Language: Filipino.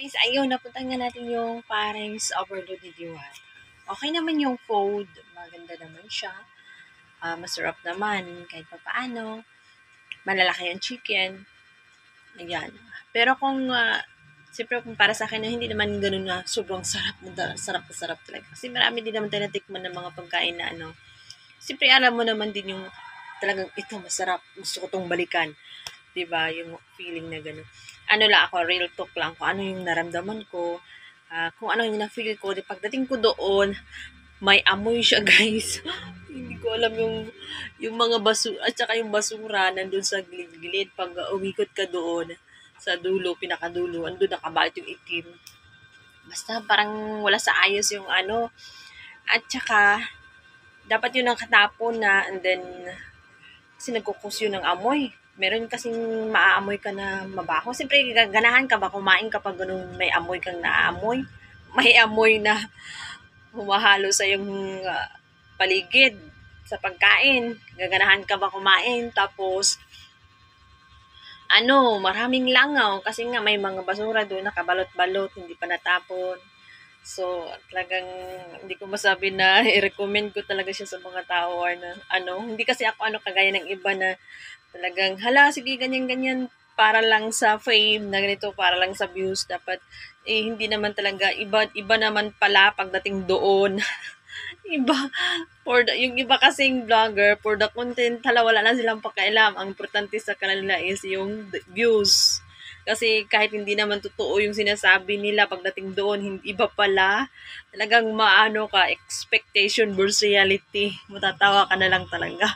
Guys, ayun, napuntahan nga natin yung Paris Overload ni Diwat. Okay naman yung food, maganda naman siya. Masarap naman kahit pa paano. Malalaki yung chicken. Ayan. Pero kung, siyempre kung para sa akin, hindi naman ganun na sobrang sarap na sarap talaga. Kasi marami din naman tayo natikman ng mga pagkain na siyempre alam mo naman din yung talagang ito masarap, gusto ko tong balikan. 'Di ba? Yung feeling na gano'n. Ano lang ako, real talk lang kung ano yung naramdaman ko, kung ano yung na-feel ko. Di pagdating ko doon, may amoy siya, guys. Hindi ko alam yung mga at saka yung basura nandun sa gilid-gilid. Pag umikot ka doon, sa dulo, pinakadulo, andun nakabalot yung itim. Basta parang wala sa ayos yung at saka, dapat yun ang katapon na, and then, kasi nagkukus yun ng amoy. Meron kasing maaamoy ka na mabaho. Siyempre, ganahan ka ba kumain kapag ganun may amoy kang naaamoy? May amoy na humahalo sa yung paligid sa pagkain. Gaganahan ka ba kumain? Tapos, maraming langaw kasi nga may mga basura doon nakabalot-balot, hindi pa natapon. So, talagang hindi ko masabi na i-recommend ko talaga siya sa mga tao or na hindi kasi ako kagaya ng iba na talagang hala sige ganyan-ganyan para lang sa fame na ganito, para lang sa views dapat hindi naman talaga iba naman pala pagdating doon. Iba yung iba kasing vlogger for the content, hala wala na silang pakialam. Ang importante sa kanila is yung views. Kasi kahit hindi naman totoo yung sinasabi nila pagdating doon, iba pala. Talagang maano ka, expectation versus reality. Matatawa ka na lang talaga.